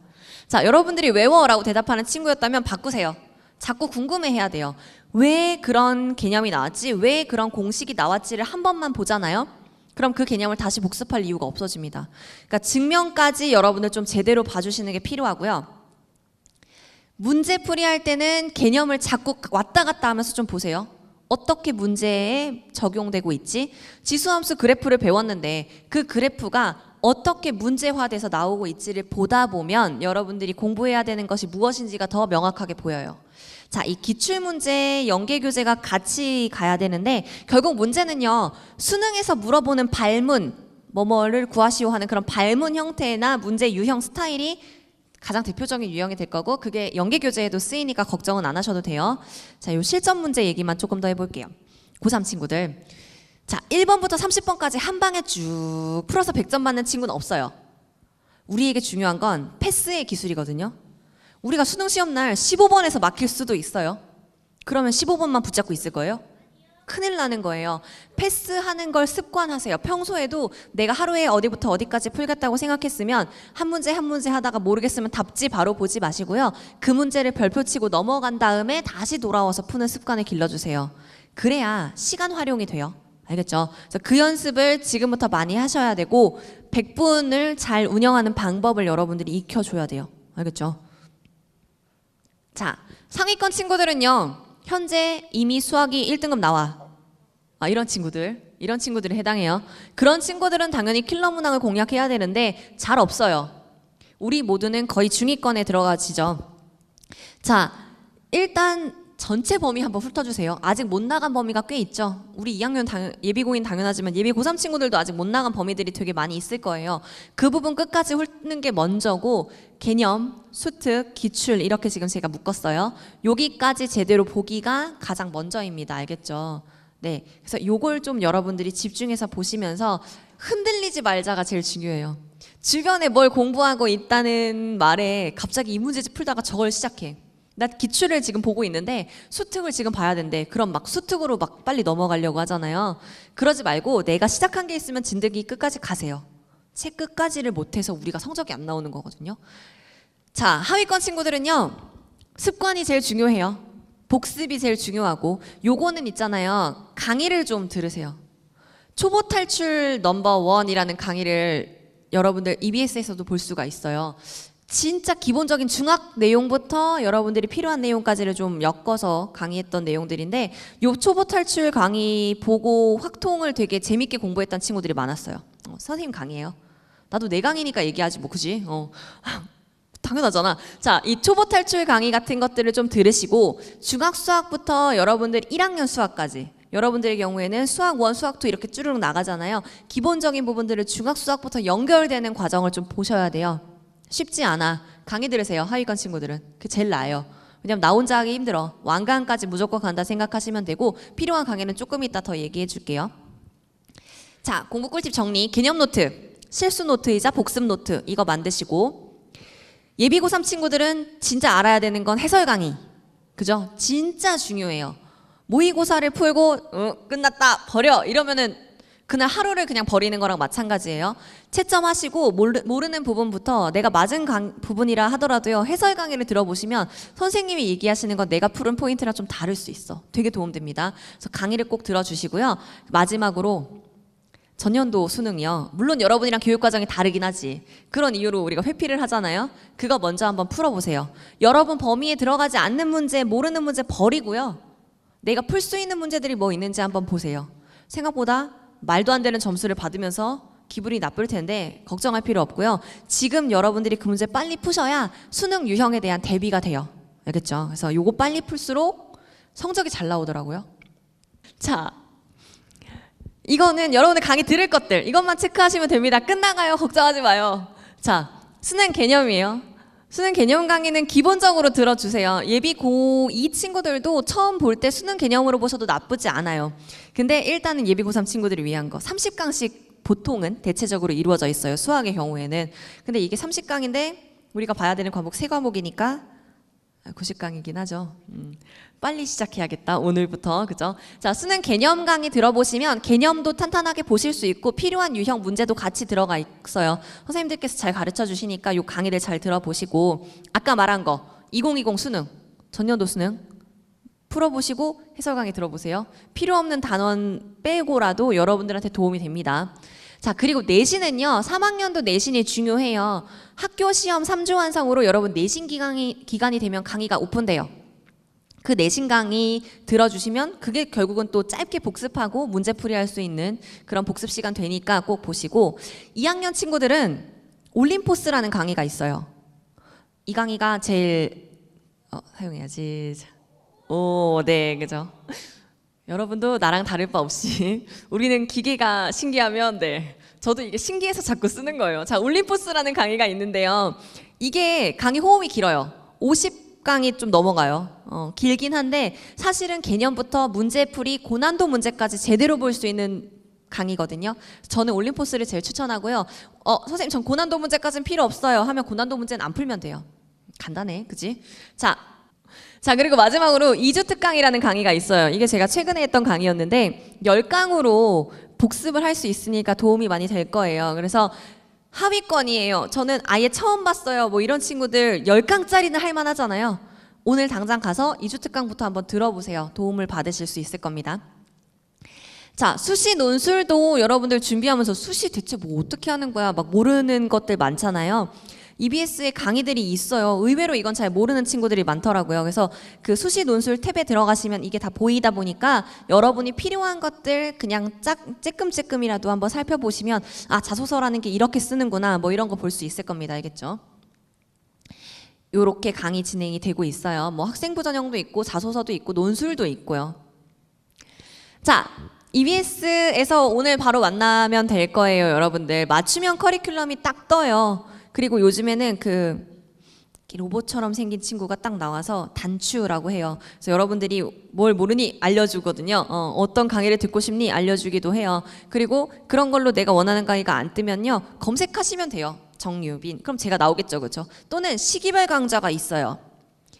자, 여러분들이 외워라고 대답하는 친구였다면 바꾸세요. 자꾸 궁금해해야 돼요. 왜 그런 개념이 나왔지? 왜 그런 공식이 나왔지를 한 번만 보잖아요. 그럼 그 개념을 다시 복습할 이유가 없어집니다. 그러니까 증명까지 여러분들 좀 제대로 봐주시는 게 필요하고요. 문제 풀이할 때는 개념을 자꾸 왔다 갔다 하면서 좀 보세요. 어떻게 문제에 적용되고 있지? 지수함수 그래프를 배웠는데 그 그래프가 어떻게 문제화돼서 나오고 있지를 보다 보면 여러분들이 공부해야 되는 것이 무엇인지가 더 명확하게 보여요. 자, 이 기출문제, 연계교재가 같이 가야 되는데 결국 문제는요. 수능에서 물어보는 발문, 뭐뭐를 구하시오 하는 그런 발문 형태나 문제 유형 스타일이 가장 대표적인 유형이 될 거고 그게 연계교재에도 쓰이니까 걱정은 안 하셔도 돼요. 자, 요 실전 문제 얘기만 조금 더 해볼게요. 고3 친구들. 자, 1번부터 30번까지 한 방에 쭉 풀어서 100점 받는 친구는 없어요. 우리에게 중요한 건 패스의 기술이거든요. 우리가 수능 시험 날 15번에서 막힐 수도 있어요. 그러면 15번만 붙잡고 있을 거예요? 큰일 나는 거예요. 패스하는 걸 습관하세요. 평소에도 내가 하루에 어디부터 어디까지 풀겠다고 생각했으면 한 문제 한 문제 하다가 모르겠으면 답지 바로 보지 마시고요. 그 문제를 별표 치고 넘어간 다음에 다시 돌아와서 푸는 습관을 길러주세요. 그래야 시간 활용이 돼요. 알겠죠? 그래서 그 연습을 지금부터 많이 하셔야 되고 100분을 잘 운영하는 방법을 여러분들이 익혀줘야 돼요. 알겠죠? 자, 상위권 친구들은요. 현재 이미 수학이 1등급 나와. 이런 친구들에 해당해요. 그런 친구들은 당연히 킬러 문항을 공략해야 되는데 잘 없어요. 우리 모두는 거의 중위권에 들어가지죠. 자, 일단 전체 범위 한번 훑어주세요. 아직 못 나간 범위가 꽤 있죠. 우리 2학년 예비고인 당연하지만 예비 고3 친구들도 아직 못 나간 범위들이 되게 많이 있을 거예요. 그 부분 끝까지 훑는 게 먼저고 개념, 수특, 기출 이렇게 지금 제가 묶었어요. 여기까지 제대로 보기가 가장 먼저입니다. 알겠죠? 네, 그래서 요걸 좀 여러분들이 집중해서 보시면서 흔들리지 말자가 제일 중요해요. 주변에 뭘 공부하고 있다는 말에 갑자기 이 문제집 풀다가 저걸 시작해. 나 기출을 지금 보고 있는데 수특을 지금 봐야 된대. 그럼 막 수특으로 막 빨리 넘어가려고 하잖아요. 그러지 말고 내가 시작한 게 있으면 진득이 끝까지 가세요. 책 끝까지를 못해서 우리가 성적이 안 나오는 거거든요. 자, 하위권 친구들은요. 습관이 제일 중요해요. 복습이 제일 중요하고 요거는 있잖아요. 강의를 좀 들으세요. 초보 탈출 넘버 1이라는 강의를 여러분들 EBS에서도 볼 수가 있어요. 진짜 기본적인 중학 내용부터 여러분들이 필요한 내용까지를 좀 엮어서 강의했던 내용들인데 요 초보 탈출 강의 보고 확통을 되게 재밌게 공부했던 친구들이 많았어요. 선생님 강의예요. 나도 내 강의니까 얘기하지 뭐 그지? 당연하잖아. 자, 이 초보 탈출 강의 같은 것들을 좀 들으시고 중학 수학부터 여러분들 1학년 수학까지 여러분들의 경우에는 수학 1, 수학 2 이렇게 쭈르륵 나가잖아요. 기본적인 부분들을 중학 수학부터 연결되는 과정을 좀 보셔야 돼요. 쉽지 않아. 강의 들으세요. 하위권 친구들은. 그게 제일 나아요. 왜냐면 나 혼자 하기 힘들어. 완강까지 무조건 간다 생각하시면 되고 필요한 강의는 조금 이따 더 얘기해 줄게요. 자, 공부 꿀팁 정리. 개념 노트, 실수 노트이자 복습 노트 이거 만드시고 예비 고3 친구들은 진짜 알아야 되는 건 해설 강의. 그죠? 진짜 중요해요. 모의고사를 풀고 끝났다 버려 이러면은 그날 하루를 그냥 버리는 거랑 마찬가지예요. 채점하시고 모르는 부분부터 내가 맞은 부분이라 하더라도요. 해설 강의를 들어보시면 선생님이 얘기하시는 건 내가 푸른 포인트랑 좀 다를 수 있어. 되게 도움됩니다. 그래서 강의를 꼭 들어주시고요. 마지막으로 전년도 수능이요. 물론 여러분이랑 교육과정이 다르긴 하지. 그런 이유로 우리가 회피를 하잖아요. 그거 먼저 한번 풀어보세요. 여러분 범위에 들어가지 않는 문제, 모르는 문제 버리고요. 내가 풀 수 있는 문제들이 뭐 있는지 한번 보세요. 생각보다 말도 안 되는 점수를 받으면서 기분이 나쁠 텐데 걱정할 필요 없고요. 지금 여러분들이 그 문제 빨리 푸셔야 수능 유형에 대한 대비가 돼요. 알겠죠? 그래서 요거 빨리 풀수록 성적이 잘 나오더라고요. 자, 이거는 여러분들 강의 들을 것들 이것만 체크하시면 됩니다. 끝나가요. 걱정하지 마요. 자, 수능 개념이에요. 수능 개념 강의는 기본적으로 들어주세요. 예비 고2 친구들도 처음 볼 때 수능 개념으로 보셔도 나쁘지 않아요. 근데 일단은 예비 고3 친구들을 위한 거 30강씩 보통은 대체적으로 이루어져 있어요. 수학의 경우에는. 근데 이게 30강인데 우리가 봐야 되는 과목 3과목이니까 90강이긴 하죠. 빨리 시작해야겠다. 오늘부터. 그죠? 자, 수능 개념 강의 들어보시면 개념도 탄탄하게 보실 수 있고 필요한 유형 문제도 같이 들어가 있어요. 선생님들께서 잘 가르쳐 주시니까 이 강의를 잘 들어보시고 아까 말한 거 2020 수능, 전년도 수능 풀어보시고 해설 강의 들어보세요. 필요 없는 단원 빼고라도 여러분들한테 도움이 됩니다. 자, 그리고 내신은요. 3학년도 내신이 중요해요. 학교 시험 3주 완성으로 여러분 내신 기간이 되면 강의가 오픈돼요. 그 내신 강의 들어주시면 그게 결국은 또 짧게 복습하고 문제풀이 할 수 있는 그런 복습 시간 되니까 꼭 보시고 2학년 친구들은 올림포스라는 강의가 있어요. 이 강의가 제일 사용해야지. 오, 네, 그죠? 여러분도 나랑 다를 바 없이 우리는 기계가 신기하면 네, 저도 이게 신기해서 자꾸 쓰는 거예요. 자, 올림포스라는 강의가 있는데요. 이게 강의 호흡이 길어요. 50강이 좀 넘어가요. 길긴 한데 사실은 개념부터 문제풀이, 고난도 문제까지 제대로 볼 수 있는 강의거든요. 저는 올림포스를 제일 추천하고요. 선생님 전 고난도 문제까지는 필요 없어요 하면 고난도 문제는 안 풀면 돼요. 간단해, 그지? 자, 그리고 마지막으로 2주 특강이라는 강의가 있어요. 이게 제가 최근에 했던 강의였는데 10강으로 복습을 할 수 있으니까 도움이 많이 될 거예요. 그래서 하위권이에요. 저는 아예 처음 봤어요. 뭐 이런 친구들 10강짜리는 할 만하잖아요. 오늘 당장 가서 2주 특강부터 한번 들어보세요. 도움을 받으실 수 있을 겁니다. 자, 수시 논술도 여러분들 준비하면서 수시 대체 뭐 어떻게 하는 거야? 막 모르는 것들 많잖아요. EBS에 강의들이 있어요. 의외로 이건 잘 모르는 친구들이 많더라고요. 그래서 그 수시 논술 탭에 들어가시면 이게 다 보이다 보니까 여러분이 필요한 것들 그냥 쬐끔쬐끔이라도 한번 살펴보시면 아, 자소서라는 게 이렇게 쓰는구나 뭐 이런 거 볼 수 있을 겁니다. 알겠죠? 요렇게 강의 진행이 되고 있어요. 뭐 학생부 전형도 있고 자소서도 있고 논술도 있고요. 자, EBS에서 오늘 바로 만나면 될 거예요. 여러분들 맞춤형 커리큘럼이 딱 떠요. 그리고 요즘에는 그 로봇처럼 생긴 친구가 딱 나와서 단추라고 해요. 그래서 여러분들이 뭘 모르니 알려주거든요. 어떤 강의를 듣고 싶니 알려주기도 해요. 그리고 그런 걸로 내가 원하는 강의가 안 뜨면요. 검색하시면 돼요. 정유빈. 그럼 제가 나오겠죠. 그렇죠? 또는 시기별 강좌가 있어요.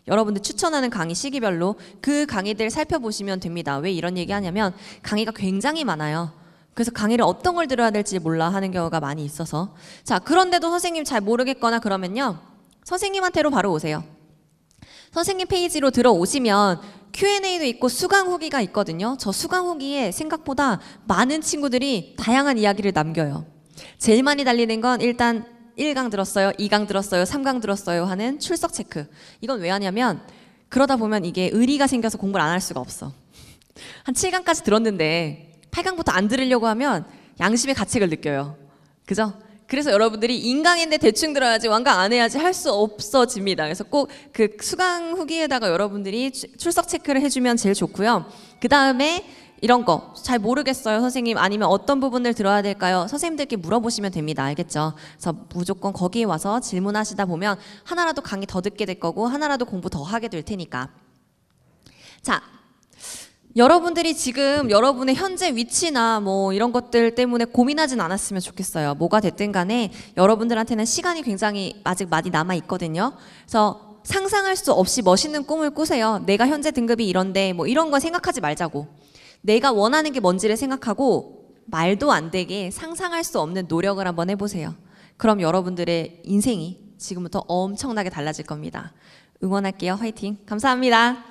여러분들 추천하는 강의 시기별로 그 강의들 살펴보시면 됩니다. 왜 이런 얘기 하냐면 강의가 굉장히 많아요. 그래서 강의를 어떤 걸 들어야 될지 몰라 하는 경우가 많이 있어서 자, 그런데도 선생님 잘 모르겠거나 그러면요. 선생님한테로 바로 오세요. 선생님 페이지로 들어오시면 Q&A도 있고 수강 후기가 있거든요. 저 수강 후기에 생각보다 많은 친구들이 다양한 이야기를 남겨요. 제일 많이 달리는 건 일단 1강 들었어요, 2강 들었어요, 3강 들었어요 하는 출석 체크. 이건 왜 하냐면 그러다 보면 이게 의리가 생겨서 공부를 안 할 수가 없어. 한 7강까지 들었는데 8강부터 안 들으려고 하면 양심의 가책을 느껴요. 그죠? 그래서 여러분들이 인강인데 대충 들어야지 완강 안 해야지 할 수 없어집니다. 그래서 꼭 그 수강 후기에다가 여러분들이 출석 체크를 해주면 제일 좋고요. 그 다음에 이런 거 잘 모르겠어요 선생님 아니면 어떤 부분을 들어야 될까요? 선생님들께 물어보시면 됩니다. 알겠죠? 그래서 무조건 거기에 와서 질문하시다 보면 하나라도 강의 더 듣게 될 거고 하나라도 공부 더 하게 될 테니까. 자, 여러분들이 지금 여러분의 현재 위치나 뭐 이런 것들 때문에 고민하진 않았으면 좋겠어요. 뭐가 됐든 간에 여러분들한테는 시간이 굉장히 아직 많이 남아 있거든요. 그래서 상상할 수 없이 멋있는 꿈을 꾸세요. 내가 현재 등급이 이런데 뭐 이런 건 생각하지 말자고. 내가 원하는 게 뭔지를 생각하고 말도 안 되게 상상할 수 없는 노력을 한번 해보세요. 그럼 여러분들의 인생이 지금부터 엄청나게 달라질 겁니다. 응원할게요. 화이팅! 감사합니다.